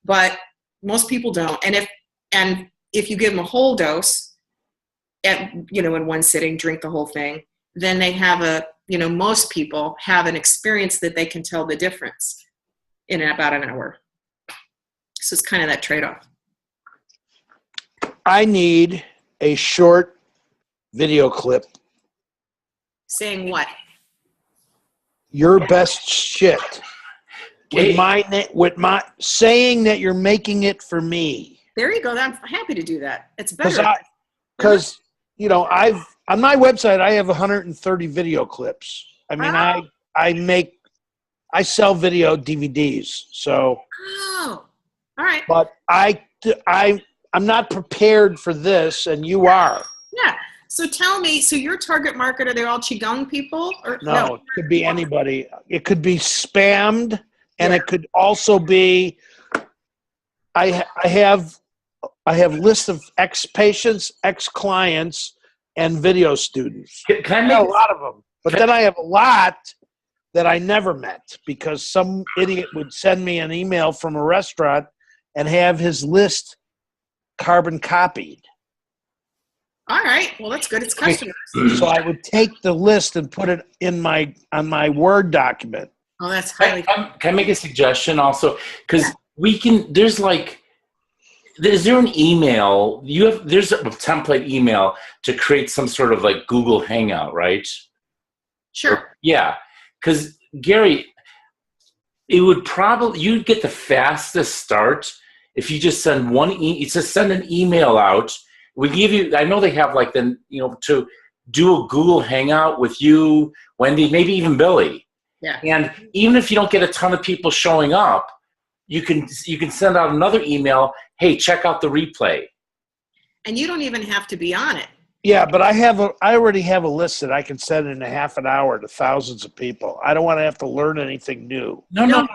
But most people don't. And if you give them a whole dose in one sitting, drink the whole thing, then they have most people have an experience that they can tell the difference in about an hour. So it's kind of that trade-off. I need a short video clip. Saying what? Your best shit. With my saying that you're making it for me. There you go. I'm happy to do that. It's better. Because on my website I have 130 video clips. I mean, I sell video DVDs. So. Oh, all right. But I'm not prepared for this, and you are. Yeah. So tell me, your target market, are they all Qigong people? Or no, it could be anybody. It could be spammed, and it could also be, I have lists of ex-patients, ex-clients, and video students. Can I make a lot of them. But then I have a lot that I never met because some idiot would send me an email from a restaurant and have his list carbon copied. All right. Well, that's good. It's customers. So I would take the list and put it on my Word document. Oh, that's highly. Can I make a suggestion also? Because is there an email? There's a template email to create some sort of like Google Hangout, right? Sure. Yeah. Because Gary, you'd get the fastest start if you just send send an email out. We give you, I know they have to do a Google Hangout with you, Wendy, maybe even Billy. Yeah. And even if you don't get a ton of people showing up, you can send out another email. Hey, check out the replay. And you don't even have to be on it. Yeah, but I already have a list that I can send in a half an hour to thousands of people. I don't want to have to learn anything new. No.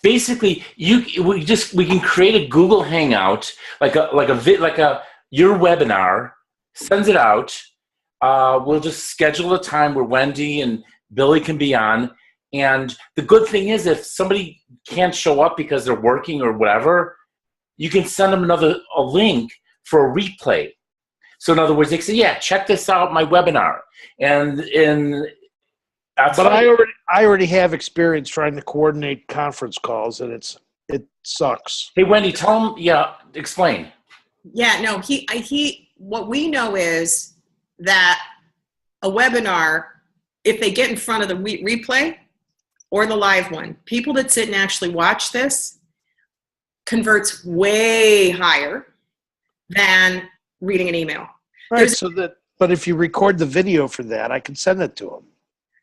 Basically, we can create a Google Hangout, your webinar, sends it out. We'll just schedule a time where Wendy and Billy can be on. And the good thing is, if somebody can't show up because they're working or whatever, you can send them a link for a replay. So in other words, they can say, "Yeah, check this out, my webinar." But I already have experience trying to coordinate conference calls, and it sucks. Hey, Wendy, tell them. Yeah, explain. Yeah, no. What we know is that a webinar, if they get in front of the replay, or the live one, people that sit and actually watch this converts way higher than reading an email. Right. But if you record the video for that, I can send it to them.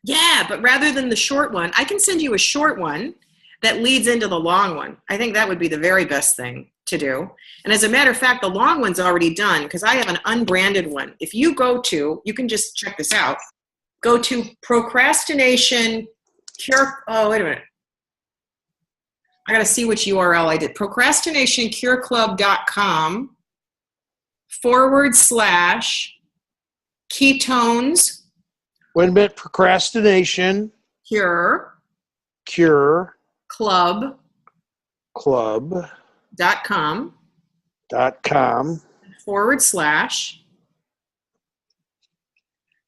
Yeah, but rather than the short one, I can send you a short one that leads into the long one. I think that would be the very best thing to do. And as a matter of fact, the long one's already done because I have an unbranded one. If you go to, you can just check this out. Go to procrastination cure. Oh, wait a minute. I got to see which URL I did. procrastinationcureclub.com / ketones. Wait a minute. Procrastination. Cure. Club. .com. /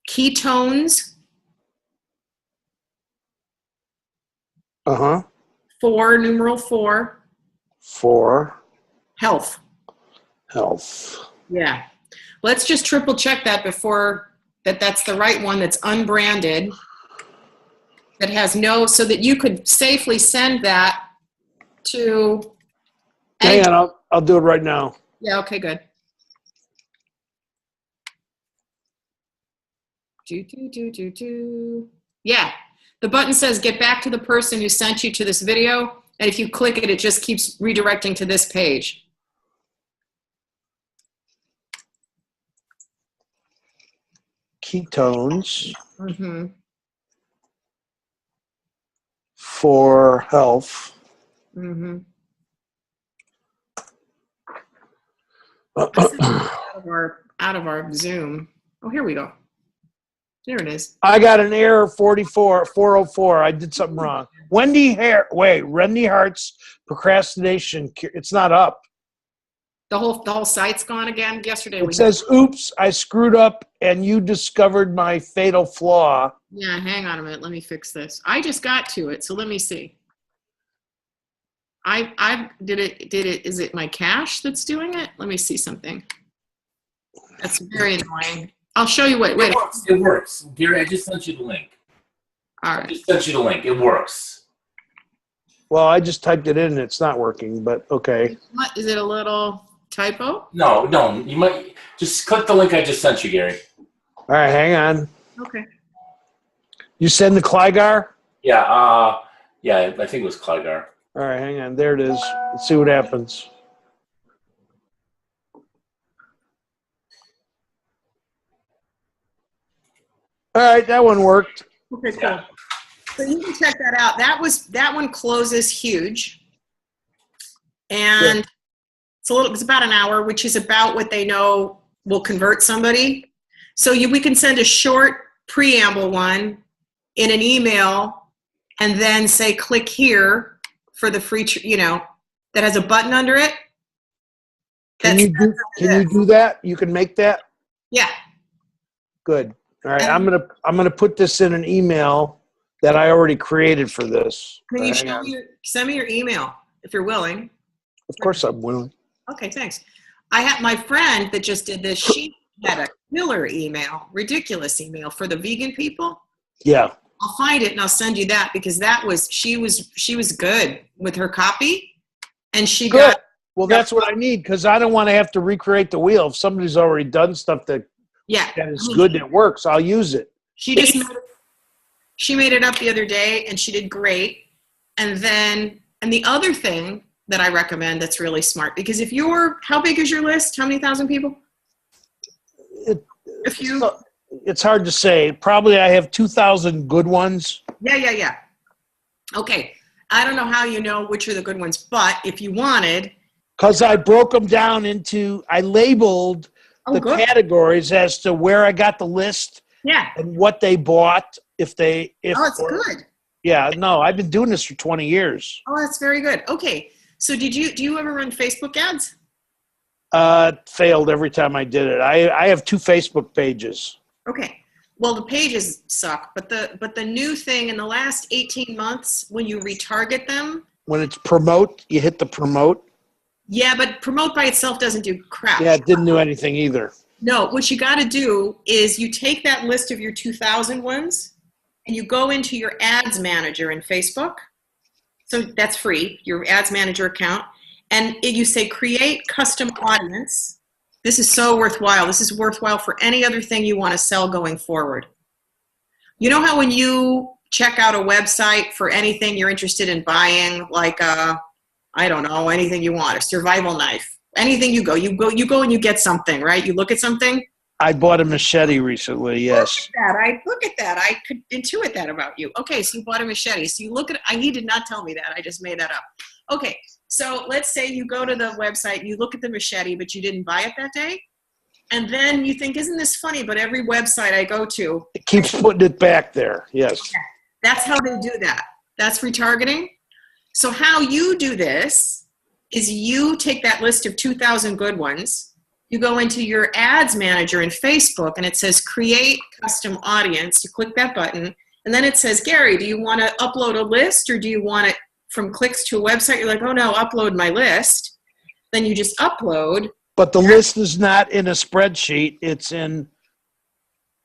ketones. 4 For health. Yeah. Let's just triple check that before that's the right one, that's unbranded, that has no, so that you could safely send that to. Hang on, I'll do it right now. Yeah, okay, good. Yeah, the button says get back to the person who sent you to this video, and if you click it, it just keeps redirecting to this page. Ketones for health. Out of our Zoom. Oh, here we go. There it is. I got an error 404. I did something wrong. Wendy Hart's procrastination. It's not up. The whole site's gone again. Yesterday it says, "Oops, I screwed up, and you discovered my fatal flaw." Yeah, hang on a minute. Let me fix this. I just got to it, so let me see. I did it. Is it my cache that's doing it? Let me see something. That's very annoying. I'll show you what. Wait. It works. Gary, I just sent you the link. All right. I just sent you the link. It works. Well, I just typed it in and it's not working, but okay. What, is it a little typo? No. You might just click the link I just sent you, Gary. All right, hang on. Okay. You send the Clygar? Yeah, I think it was Clygar. All right, hang on. There it is. Let's see what happens. All right, that one worked. Okay, cool. Yeah. So you can check that out. That one closes huge. And it's about an hour, which is about what they know will convert somebody. So we can send a short preamble one in an email and then say, click here for the free, that has a button under it. Can you do that? You can make that? Yeah. Good. All right, I'm gonna put this in an email that I already created for this. Can you send me your email if you're willing? Of course I'm willing. Okay, thanks. I have my friend that just did this. She had a killer email, ridiculous email for the vegan people. Yeah. I'll find it and I'll send you that because she was good with her copy, and she good. That's what I need because I don't want to have to recreate the wheel. If somebody's already done stuff that is good that works, I'll use it. She made it up the other day and she did great. And the other thing that I recommend that's really smart, because how big is your list? How many thousand people? It's hard to say. Probably I have 2,000 good ones. Yeah. Okay. I don't know how you know which are the good ones, but if you wanted. Because I broke them down I labeled the categories as to where I got the list. Yeah. And what they bought. It's good. Yeah, no, I've been doing this for 20 years. Oh, that's very good. Okay. So do you ever run Facebook ads? Failed every time I did it. I have 2 Facebook pages. Okay. Well, the pages suck, but the new thing in the last 18 months, when you retarget them. When it's promote, you hit the promote. Yeah, but promote by itself doesn't do crap. Yeah, it didn't do anything either. No, what you got to do is you take that list of your 2,000 ones and you go into your ads manager in Facebook. So that's free, your ads manager account. And you say create custom audience. This is so worthwhile. This is worthwhile for any other thing you want to sell going forward. You know how when you check out a website for anything you're interested in buying, like I don't know, anything you want, a survival knife, anything you go and you get something, right? You look at something. I bought a machete recently, yes. Look at that. I could intuit that about you. Okay, so you bought a machete. So you look at it. He did not tell me that. I just made that up. Okay, so let's say you go to the website, you look at the machete, but you didn't buy it that day. And then you think, isn't this funny? But every website I go to, it keeps putting it back there, yes. That's how they do that. That's retargeting. So how you do this is you take that list of 2,000 good ones, you go into your ads manager in Facebook, and it says create custom audience. You click that button, and then it says, Gary, do you want to upload a list, or do you want it from clicks to a website? You're like, oh no, upload my list. Then you just upload. But the list is not in a spreadsheet. It's in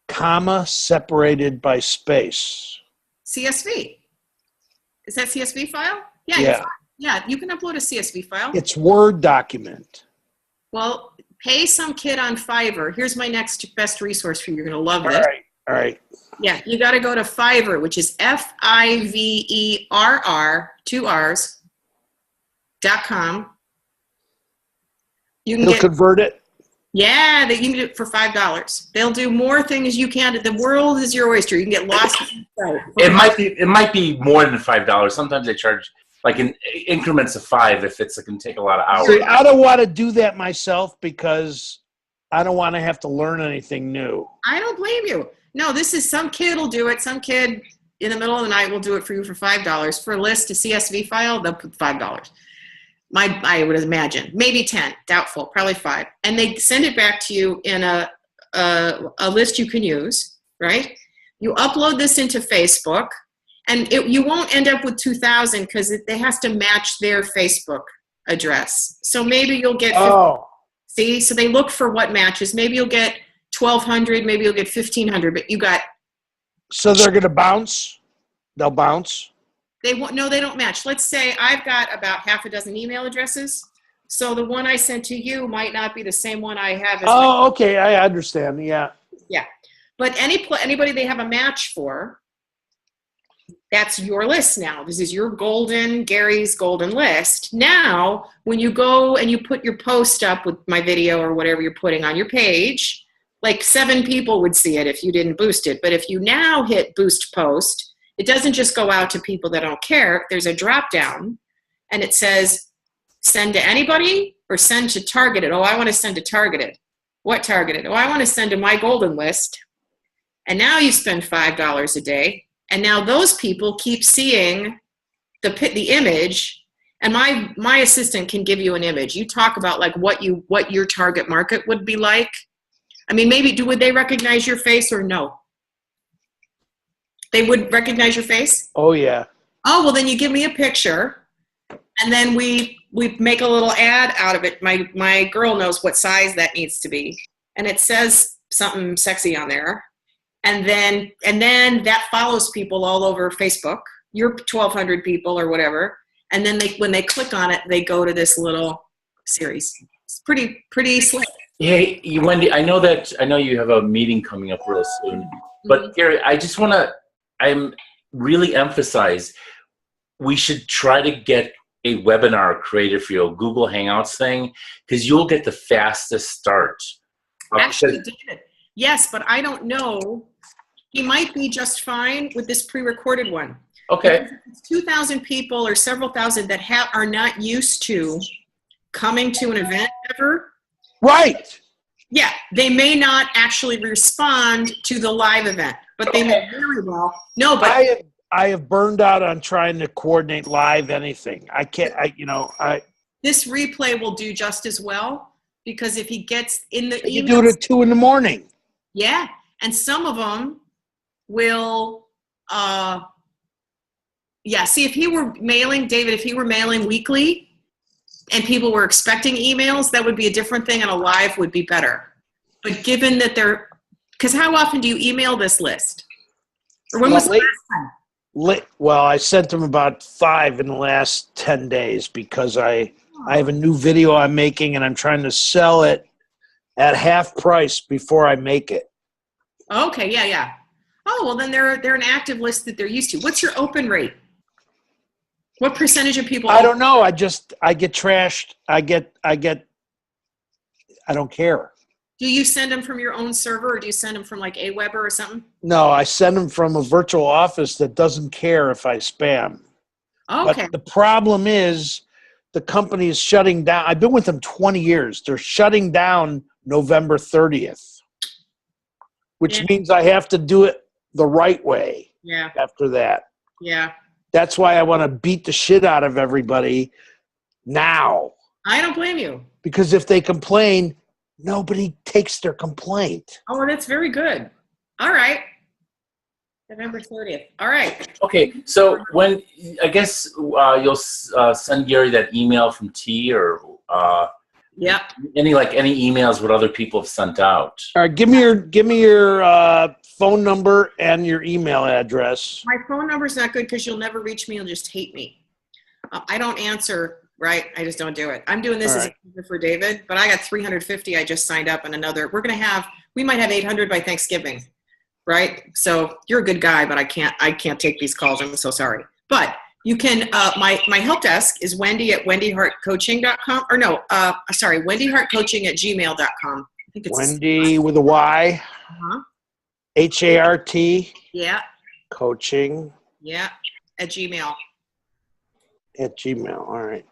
comma separated by space. CSV. Is that CSV file? Yeah. Yeah, you can upload a CSV file. It's Word document. Well, pay some kid on Fiverr. Here's my next best resource for you. You're going to love this. All right. Yeah, you got to go to Fiverr, which is Fiverr, 2 R's, .com. You can convert it? Yeah, you can do it for $5. They'll do more things you can. The world is your oyster. You can get lost. It might be more than $5. Sometimes they charge like in increments of 5 if it's going to take a lot of hours. See, I don't want to do that myself because I don't want to have to learn anything new. I don't blame you. No, this is some kid will do it. Some kid in the middle of the night will do it for you for $5. For a list, a CSV file, they'll put $5. I would imagine. Maybe 10. Doubtful. Probably 5. And they send it back to you in a list you can use, right? You upload this into Facebook. And you won't end up with 2,000 because it has to match their Facebook address. So maybe you'll get 50, see? So they look for what matches. Maybe you'll get 1,200. Maybe you'll get 1,500. But you got. So they're going to bounce? They'll bounce? No, they don't match. Let's say I've got about half a dozen email addresses. So the one I sent to you might not be the same one I have. Okay. I understand. Yeah. Yeah. But anybody they have a match for, that's your list now. This is your Gary's golden list. Now, when you go and you put your post up with my video or whatever you're putting on your page, like 7 people would see it if you didn't boost it. But if you now hit boost post, it doesn't just go out to people that don't care. There's a drop down and it says send to anybody or send to targeted. Oh, I want to send to targeted. What targeted? Oh, I want to send to my golden list. And now you spend $5 a day. And now those people keep seeing the image, and my assistant can give you an image. You talk about like what your target market would be like. I mean, would they recognize your face or no? They would recognize your face? Oh yeah. Oh, well then you give me a picture, and then we make a little ad out of it. My girl knows what size that needs to be, and it says something sexy on there. And then that follows people all over Facebook, your 1,200 people or whatever. And then when they click on it, they go to this little series. It's pretty slick. Hey, Wendy, I know you have a meeting coming up real soon. But Gary, I'm really emphasize we should try to get a webinar created for your Google Hangouts thing because you'll get the fastest start. Actually, David, yes, but I don't know. He might be just fine with this pre-recorded one. Okay. It's 2,000 people or several thousand that are not used to coming to an event ever. Right. Yeah, they may not actually respond to the live event, but they may very well. No, but I have burned out on trying to coordinate live anything. I can't. This replay will do just as well because if he gets in the you do it at 2 a.m. Yeah, and some of them will. See, if he were mailing, David, if he were mailing weekly and people were expecting emails, that would be a different thing and a live would be better. But given that because how often do you email this list? Or when was the last time? Well, I sent them about 5 in the last 10 days because I have a new video I'm making and I'm trying to sell it at half price before I make it. Okay, yeah. Oh, well, then they're an active list that they're used to. What's your open rate? What percentage of people? I don't know. I get trashed. I don't care. Do you send them from your own server, or do you send them from like Aweber or something? No, I send them from a virtual office that doesn't care if I spam. Okay. But the problem is the company is shutting down. I've been with them 20 years. They're shutting down November 30th, which means I have to do it the right way after that. Yeah. That's why I want to beat the shit out of everybody now. I don't blame you. Because if they complain, nobody takes their complaint. Oh, well, that's very good. All right. November 30th. All right. Okay, so when I guess you'll send Gary that email from T or any emails what other people have sent out. All right, give me your phone number and your email address. My phone number's not good because you'll never reach me. You'll just hate me. I don't answer. Right? I just don't do it. I'm doing this as a favor for David, but I got 350 I just signed up, and we might have 800 by Thanksgiving, right? So you're a good guy, but I can't take these calls. I'm so sorry. But you can, my help desk is Wendy at wendyhartcoaching.com, or no, wendyhartcoaching@gmail.com. I think it's Wendy with a Y. HART. Yeah. Coaching. Yeah. At Gmail. At Gmail. All right.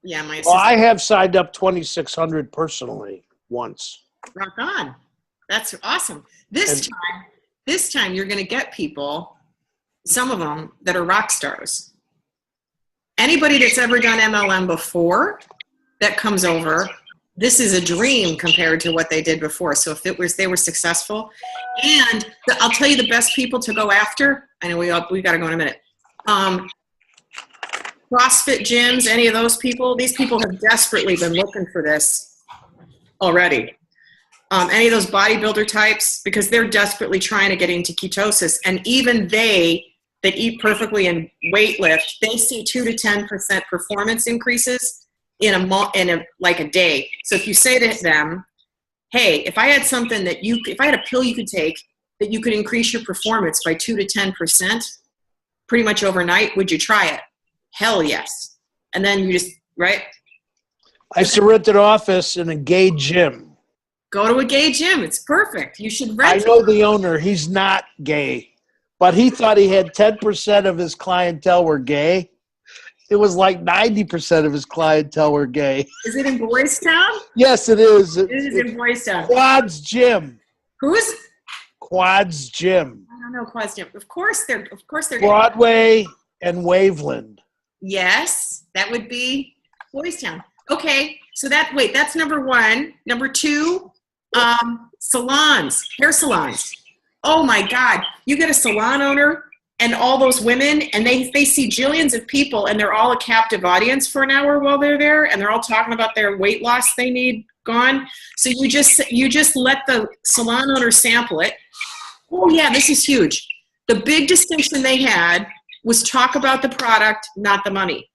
Yeah, my assistant. Well, I have signed up 2,600 personally once. Rock on. That's awesome. This time you're going to get people, some of them that are rock stars. Anybody that's ever done MLM before that comes over, this is a dream compared to what they did before. So if they were successful, and I'll tell you the best people to go after. I know we got to go in a minute. CrossFit gyms, any of those people, these people have desperately been looking for this already. Any of those bodybuilder types, because they're desperately trying to get into ketosis. And even they that eat perfectly and weight lift, they see 2 to 10% performance increases in a day. So if you say to them, hey, if I had something if I had a pill you could take that you could increase your performance by 2 to 10% pretty much overnight, would you try it? Hell yes. And then you just, right? I used to rent an office in a gay gym. Go to a gay gym. It's perfect. You should rent. I know the owner. He's not gay. But he thought he had 10% of his clientele were gay. It was like 90% of his clientele were gay. Is it in Boys Town? Yes, it is. It is in Boys Town. Quad's Gym. Who's? Quad's Gym. I don't know Quad's Gym. Of course they're Broadway and Waveland. Yes, that would be Boys Town. Okay, so that's number 1. Number 2, salons, hair salons. Oh my God, you get a salon owner and all those women, and they see jillions of people, and they're all a captive audience for an hour while they're there, and they're all talking about their weight loss they need gone. So you just let the salon owner sample it. Oh yeah, this is huge. The big distinction they had was talk about the product, not the money.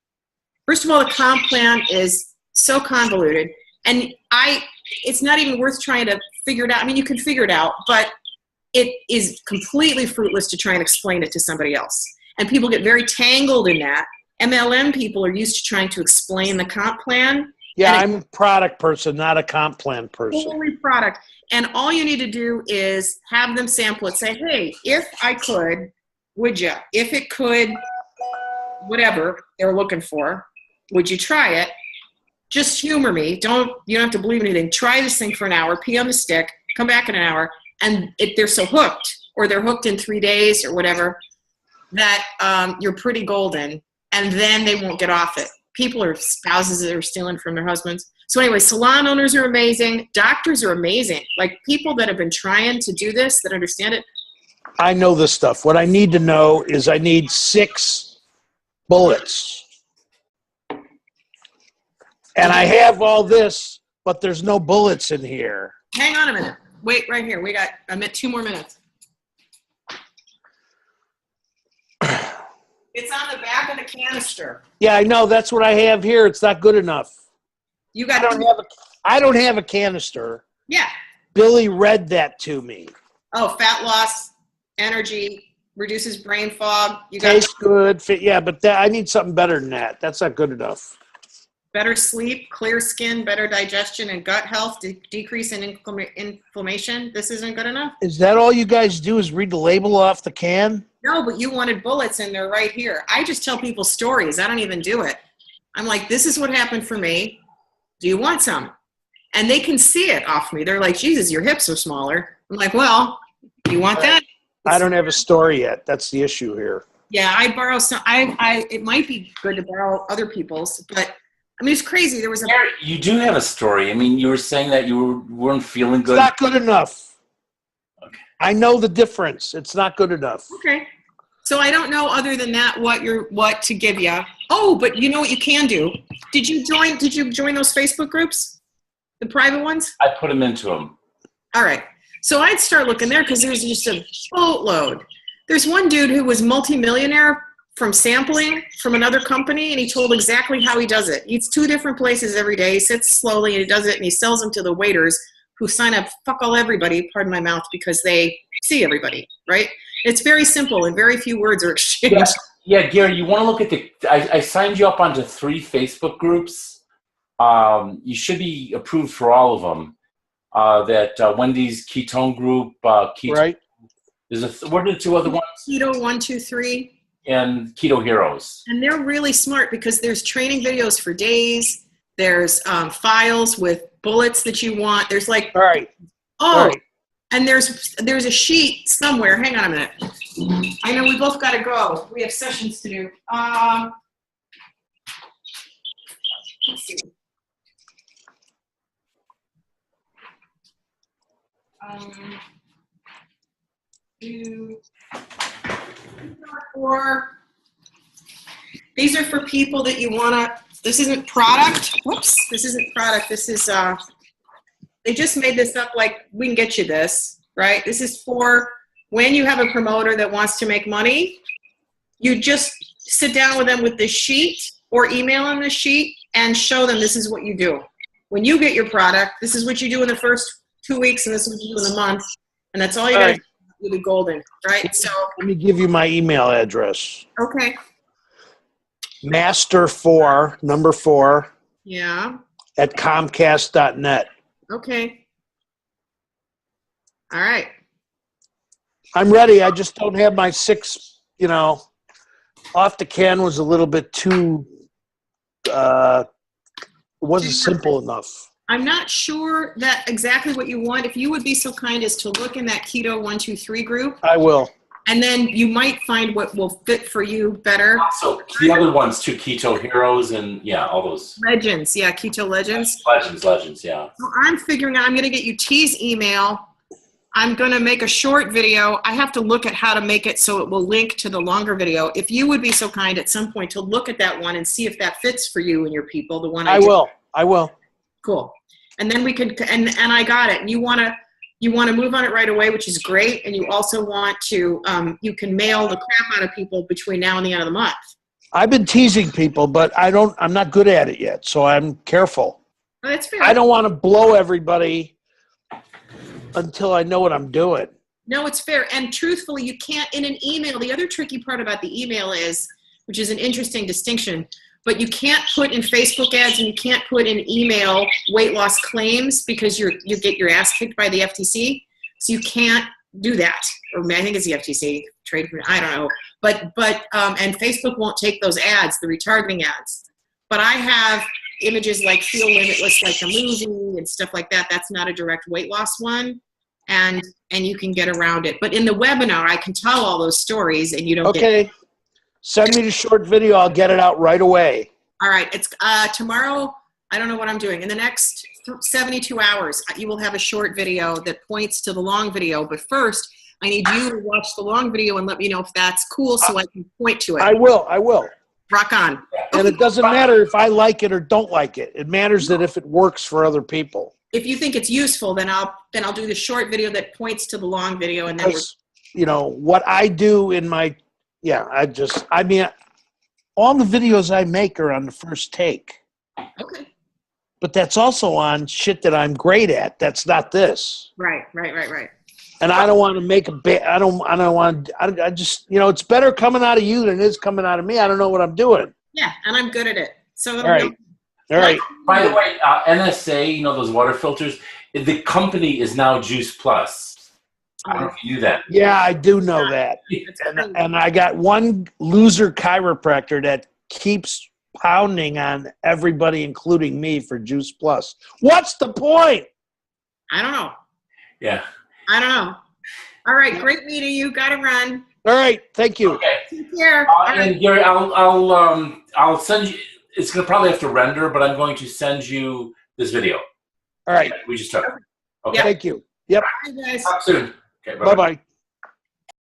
First of all, the comp plan is so convoluted, and it's not even worth trying to figure it out. I mean, you can figure it out, but it is completely fruitless to try and explain it to somebody else. And people get very tangled in that. MLM people are used to trying to explain the comp plan. Yeah, I'm a product person, not a comp plan person. Only product. And all you need to do is have them sample it. Say, hey, if I could, would you? If it could, whatever they're looking for, would you try it? Just humor me. You don't have to believe anything. Try this thing for an hour, pee on the stick, come back in an hour, and they're so hooked, or they're hooked in 3 days or whatever, that you're pretty golden, and then they won't get off it. People are spouses that are stealing from their husbands. So anyway, salon owners are amazing. Doctors are amazing. Like people that have been trying to do this, that understand it. I know this stuff. What I need to know is I need 6 bullets. And I have all this, but there's no bullets in here. Hang on a minute. Wait right here. We got 2 more minutes. It's on the back of the canister. Yeah, I know. That's what I have here. It's not good enough. You got. I don't have a canister. Yeah. Billy read that to me. Oh, fat loss, energy, reduces brain fog. You got Tastes good. Yeah, but I need something better than that. That's not good enough. better sleep, clear skin, better digestion, and gut health. Decrease in inflammation. This isn't good enough. Is that all you guys do? Is read the label off the can? No, but you wanted bullets, and they're right here. I just tell people stories. I don't even do it. I'm like, this is what happened for me. Do you want some? And they can see it off me. They're like, Jesus, your hips are smaller. I'm like, well, you want that? I don't have a story yet. That's the issue here. Yeah, I borrow some. It might be good to borrow other people's, but I mean, it's crazy. There was a. You do have a story. I mean, you were saying that you weren't feeling good. It's not good enough. Okay. I know the difference. It's not good enough. Okay. So I don't know other than that what to give you. Oh, but you know what you can do? Did you join those Facebook groups? The private ones? I put them into them. All right. So I'd start looking there because there's just a boatload. There's one dude who was multimillionaire from sampling from another company, and he told exactly how he does it. He eats 2 different places every day. He sits slowly, and he does it, and he sells them to the waiters who sign up, fuck all everybody, pardon my mouth, because they see everybody, right? It's very simple, and very few words are exchanged. Yeah, Gary, you want to look at I signed you up onto 3 Facebook groups. You should be approved for all of them. Wendy's ketone group, keto, Right. What are the 2 other ones? Keto 123. And Keto Heroes. And they're really smart because there's training videos for days. There's files with bullets that you want. There's like, All right. oh, All right. and there's a sheet somewhere. Hang on a minute. I know we both got to go. We have sessions to do. Let's see. These are for people that you want to, this isn't product. Whoops, this isn't product. This is, they just made this up like, we can get you this, right? This is for when you have a promoter that wants to make money, you just sit down with them with this sheet or email them this sheet and show them this is what you do. When you get your product, this is what you do in the first 2 weeks and this is what you do in a month. And that's all you got to do. You'll be golden, right? So let me give you my email address. Okay. Master4, number 4. Yeah. At Comcast.net. Okay. All right. I'm ready. I just don't have my 6, off the can was a little bit too, it wasn't simple enough. I'm not sure that exactly what you want. If you would be so kind as to look in that Keto 123 group. I will. And then you might find what will fit for you better. Also, the other ones too, Keto Heroes and all those. Legends, yeah, Keto Legends. Legends, yeah. So I'm figuring out, I'm going to get you T's email. I'm going to make a short video. I have to look at how to make it so it will link to the longer video. If you would be so kind at some point to look at that one and see if that fits for you and your people, the one I will. Cool. And then we can, and I got it. And you want to move on it right away, which is great. And you also want to, you can mail the crap out of people between now and the end of the month. I've been teasing people, but I'm not good at it yet. So I'm careful. Oh, that's fair. I don't want to blow everybody until I know what I'm doing. No, it's fair. And truthfully, you can't in an email. The other tricky part about the email is, which is an interesting distinction, but you can't put in Facebook ads and you can't put in email weight loss claims because you get your ass kicked by the FTC. So you can't do that. Or I think it's the FTC, I don't know. But and Facebook won't take those ads, the retargeting ads. But I have images like Feel Limitless, like a movie and stuff like that. That's not a direct weight loss one. And you can get around it. But in the webinar, I can tell all those stories and you don't get. Send me the short video. I'll get it out right away. All right. It's tomorrow. I don't know what I'm doing. In the next 72 hours, you will have a short video that points to the long video. But first, I need you to watch the long video and let me know if that's cool so I can point to it. I will. Rock on. And it doesn't matter if I like it or don't like it. It matters that if it works for other people. If you think it's useful, then I'll do the short video that points to the long video. And then what I do in my, all the videos I make are on the first take. Okay. But that's also on shit that I'm great at. That's not this. Right. And I don't want to make a bit. I just, it's better coming out of you than it is coming out of me. I don't know what I'm doing. Yeah, and I'm good at it. So All right. All right. By the way, NSA, those water filters, the company is now Juice Plus. I don't know if you knew that. Yeah, I do know that. And I got one loser chiropractor that keeps pounding on everybody, including me, for Juice Plus. What's the point? I don't know. Yeah. I don't know. All right, great meeting you. Got to run. All right, thank you. Okay. Take care. And Gary, I'll send you. It's gonna probably have to render, but I'm going to send you this video. All right. We just took. Okay. Thank you. Yep. Bye, guys. Talk soon. Okay. Bye-bye.